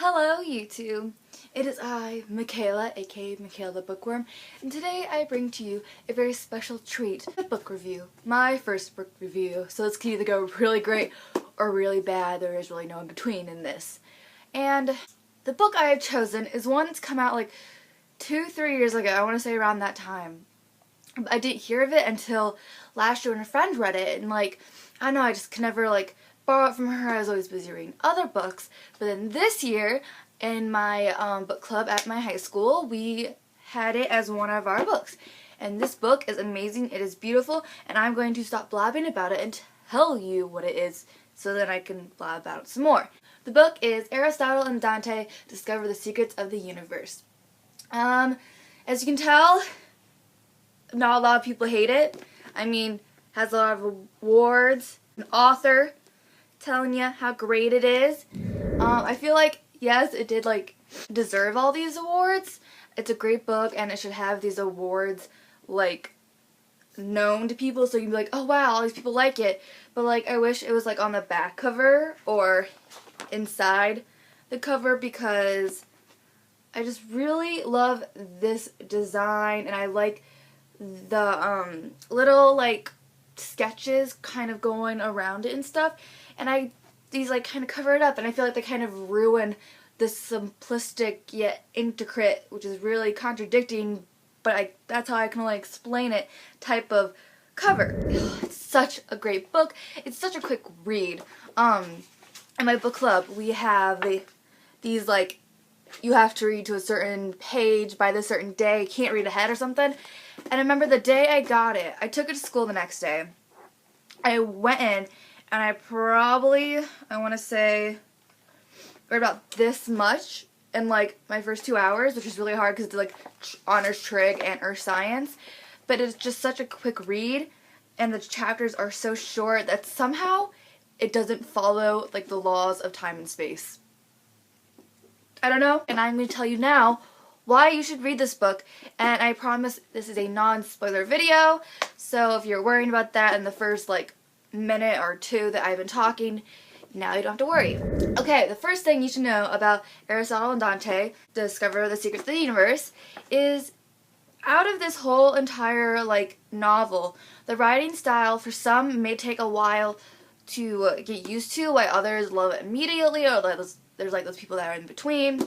Hello YouTube! It is I, Michaela, aka Michaela the Bookworm, and today I bring to you a very special treat, a book review. My first book review, so this can either go really great or really bad. There is really no in between in this. And the book I have chosen is one that's come out like 2-3 years ago, I want to say around that time. I didn't hear of it until last year when a friend read it, and I don't know, I just could never borrow it from her. I was always busy reading other books. But then this year, in my book club at my high school, we had it as one of our books. And this book is amazing, it is beautiful, and I'm going to stop blabbing about it and tell you what it is so that I can blab about it some more. The book is Aristotle and Dante Discover the Secrets of the Universe. As you can tell, not a lot of people hate it. I mean, has a lot of awards, an author telling you how great it is. I feel like, yes, it did deserve all these awards. It's a great book and it should have these awards known to people so you can be like, oh wow, all these people like it. But I wish it was on the back cover or inside the cover, because I just really love this design, and I like the little sketches kind of going around it and stuff, and these kind of cover it up, and I feel like they kind of ruin this simplistic yet intricate, which is really contradicting, but that's how I can explain it, type of cover. It's such a great book. It's such a quick read. In my book club we have these you have to read to a certain page by this certain day, you can't read ahead or something. And I remember the day I got it, I took it to school the next day. I went in and I want to say, read about this much in my first 2 hours, which is really hard because it's honors trig and earth science. But it's just such a quick read, and the chapters are so short that somehow it doesn't follow the laws of time and space. I don't know, and I'm going to tell you now why you should read this book, and I promise this is a non-spoiler video, so if you're worrying about that in the first minute or two that I've been talking, now you don't have to worry. Okay, the first thing you should know about Aristotle and Dante Discover the Secrets of the Universe is, out of this whole entire novel, the writing style for some may take a while to get used to, while others love it immediately, or there's those people that are in between.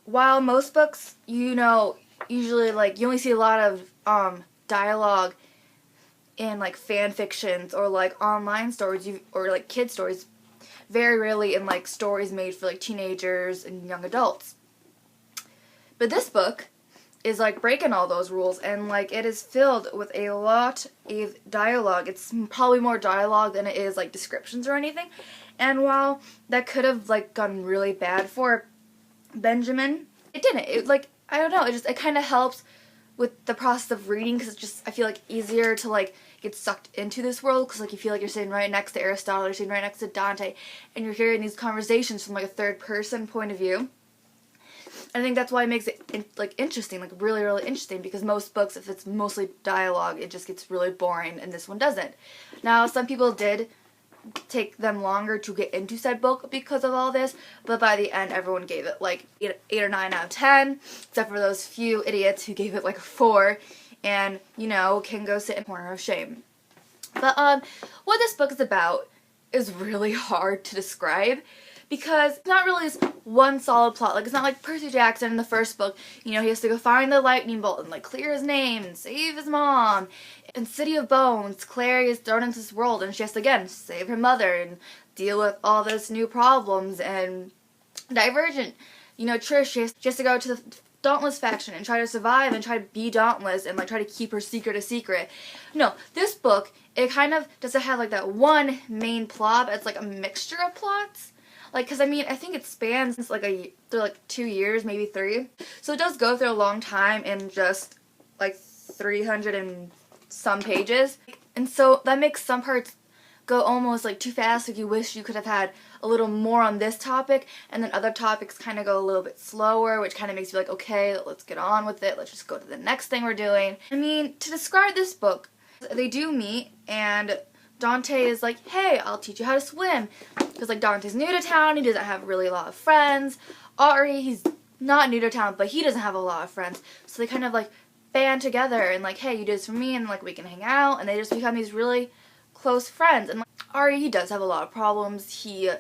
While most books, usually you only see a lot of dialogue in fan fictions or online stories or kid stories, very rarely in stories made for teenagers and young adults. But this book is breaking all those rules, and it is filled with a lot of dialogue. It's probably more dialogue than it is descriptions or anything. And while that could have gone really bad for Benjamin, it didn't. I don't know, it kind of helps with the process of reading, because it's just, I feel easier to get sucked into this world, because you feel you're sitting right next to Aristotle, you're sitting right next to Dante, and you're hearing these conversations from a third person point of view. I think that's why it makes it interesting, really, really interesting, because most books, if it's mostly dialogue, it just gets really boring, and this one doesn't. Now, some people did take them longer to get into said book because of all this, but by the end everyone gave it 8 or 9 out of 10, except for those few idiots who gave it a 4 and can go sit in a corner of shame. But what this book is about is really hard to describe, because it's not really this one solid plot. It's not like Percy Jackson in the first book, he has to go find the lightning bolt and clear his name and save his mom. In City of Bones, Claire is thrown into this world and she has to again save her mother and deal with all those new problems. And Divergent, Trish, she has to go to the Dauntless faction and try to survive and try to be Dauntless and try to keep her secret a secret. No, this book, it kind of doesn't have that one main plot, but it's a mixture of plots. Because I think it spans through 2 years, maybe 3. So it does go through a long time in just 300 and some pages. And so that makes some parts go almost too fast, you wish you could have had a little more on this topic, and then other topics kind of go a little bit slower, which kind of makes you okay, let's get on with it, let's just go to the next thing we're doing. To describe this book, they do meet, and Dante is like, hey, I'll teach you how to swim. Because, like, Dante's new to town. He doesn't have really a lot of friends. Ari, he's not new to town, but he doesn't have a lot of friends. So they kind of, like, band together and, like, hey, you do this for me, and, like, we can hang out. And they just become these really close friends. And, like, Ari, he does have a lot of problems. He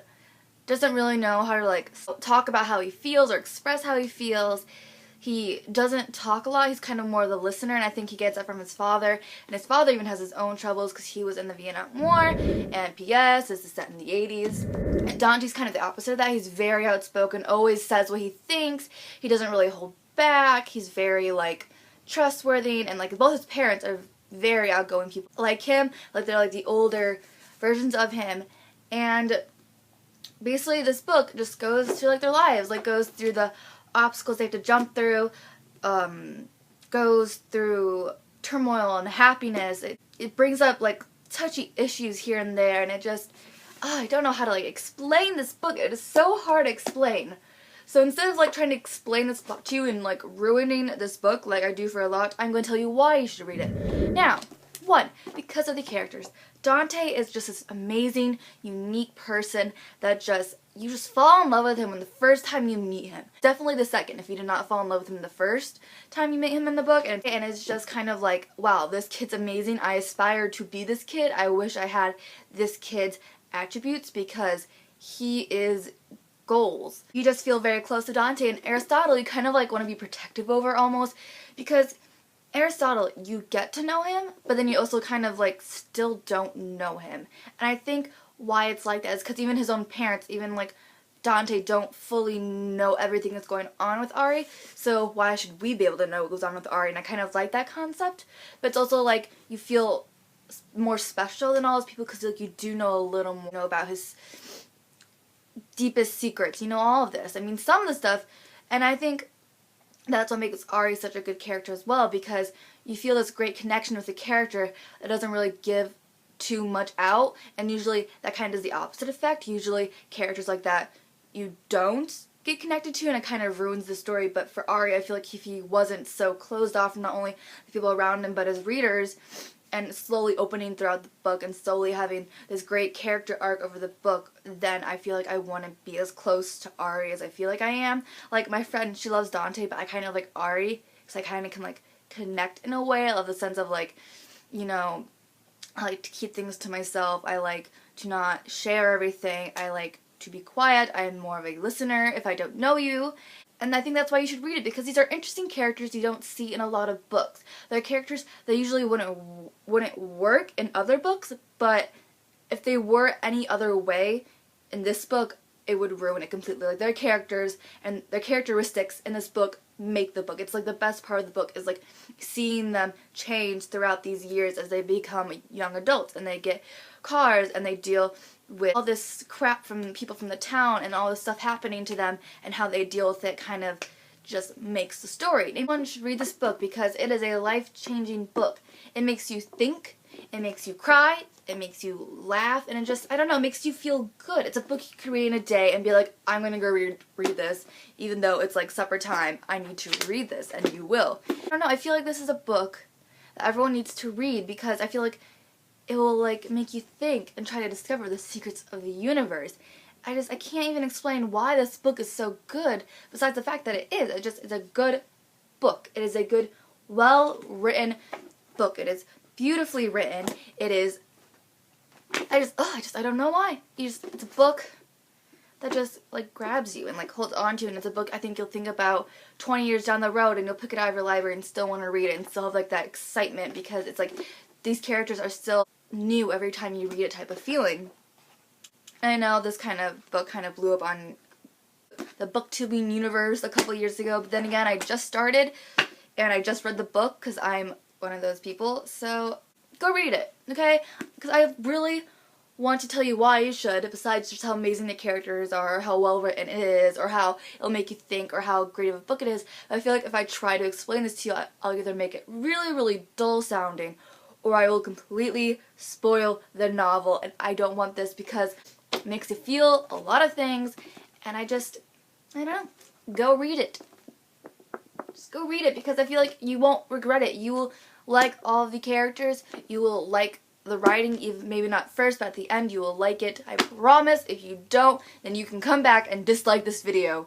doesn't really know how to, like, talk about how he feels or express how he feels. He doesn't talk a lot. He's kind of more the listener, and I think he gets that from his father. And his father even has his own troubles because he was in the Vietnam War, and P.S. this is set in the 80s. And Dante's kind of the opposite of that. He's very outspoken, always says what he thinks. He doesn't really hold back. He's very, like, trustworthy, and, like, both his parents are very outgoing people like him. Like, they're, like, the older versions of him. And basically this book just goes through, like, their lives. Like, goes through the obstacles they have to jump through, goes through turmoil and happiness. It brings up, like, touchy issues here and there, and it just, I don't know how to, like, explain this book. It is so hard to explain. So instead of, like, trying to explain this plot to you and, like, ruining this book like I do for a lot, I'm going to tell you why you should read it. Now, 1, because of the characters. Dante is just this amazing, unique person that you just fall in love with him when the first time you meet him. Definitely the second, if you did not fall in love with him the first time you meet him in the book. And it's just kind of like, wow, this kid's amazing. I aspire to be this kid. I wish I had this kid's attributes because he is goals. You just feel very close to Dante, and Aristotle you kind of, like, want to be protective over almost, because Aristotle, you get to know him, but then you also kind of, like, still don't know him. And I think why it's like that is because even his own parents, even, like, Dante, don't fully know everything that's going on with Ari, so why should we be able to know what goes on with Ari? And I kind of like that concept, but it's also, like, you feel more special than all those people because, like, you do know a little more about his deepest secrets, you know, all of this. I mean, some of the stuff, and I think that's what makes Ari such a good character as well, because you feel this great connection with the character that doesn't really give too much out, and usually that kind of does the opposite effect. Usually characters like that you don't get connected to, and it kind of ruins the story. But for Ari, I feel like if he wasn't so closed off from not only the people around him but his readers, and slowly opening throughout the book and slowly having this great character arc over the book, then I feel like I want to be as close to Ari as I feel like I am. Like, my friend, she loves Dante, but I kind of like Ari because I kind of can, like, connect in a way. I love the sense of, like, you know, I like to keep things to myself. I like to not share everything. I like to be quiet. I am more of a listener if I don't know you. And I think that's why you should read it, because these are interesting characters you don't see in a lot of books. They're characters that usually wouldn't work in other books, but if they were any other way in this book, it would ruin it completely. Like, their characters and their characteristics in this book make the book. It's, like, the best part of the book is, like, seeing them change throughout these years as they become young adults and they get cars and they deal with all this crap from people from the town and all this stuff happening to them, and how they deal with it kind of just makes the story. Anyone should read this book because it is a life-changing book. It makes you think, it makes you cry, it makes you laugh, and it just, I don't know, it makes you feel good. It's a book you can read in a day and be like, I'm gonna go read this, even though it's, like, supper time. I need to read this, and you will. I don't know, I feel like this is a book that everyone needs to read because I feel like it will, like, make you think and try to discover the secrets of the universe. I can't even explain why this book is so good, besides the fact that it is. It's a good book. It is a good, well-written book. It is beautifully written. It is, I don't know why. It's a book that just, like, grabs you and, like, holds on to you, and it's a book I think you'll think about 20 years down the road, and you'll pick it out of your library and still want to read it and still have, like, that excitement, because it's, like, these characters are still new every time you read it type of feeling. And I know this kind of book kind of blew up on the booktubing universe a couple years ago, but then again, I just started, and I just read the book because I'm one of those people, so go read it, okay? Because I really want to tell you why you should, besides just how amazing the characters are, or how well written it is, or how it'll make you think, or how great of a book it is. I feel like if I try to explain this to you, I'll either make it really, really dull sounding, or I will completely spoil the novel, and I don't want this because it makes you feel a lot of things, and I don't know, go read it. Just go read it, because I feel like you won't regret it. You will like all of the characters, you will like the writing, even maybe not first, but at the end you will like it. I promise. If you don't, then you can come back and dislike this video.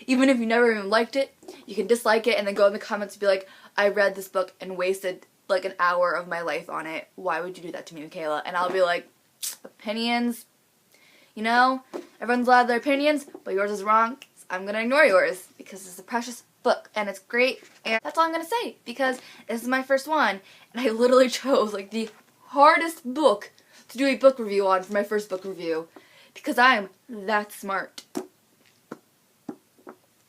Even if you never even liked it, you can dislike it and then go in the comments and be like, I read this book and wasted like an hour of my life on it. Why would you do that to me, Michaela? And I'll be like, opinions, you know, everyone's allowed their opinions, but yours is wrong. So I'm gonna ignore yours because it's a precious book and it's great, and that's all I'm gonna say because this is my first one and I literally chose like the hardest book to do a book review on for my first book review because I'm that smart.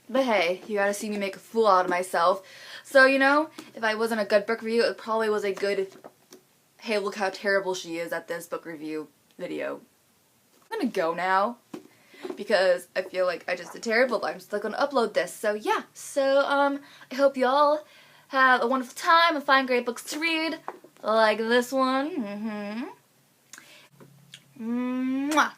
But hey, you gotta see me make a fool out of myself. So, you know, if I wasn't a good book review, it probably was a good, hey, look how terrible she is at this book review video. I'm gonna go now because I feel like I just did terrible, but I'm still gonna upload this. So yeah, I hope y'all have a wonderful time and find great books to read, like this one. Mwah.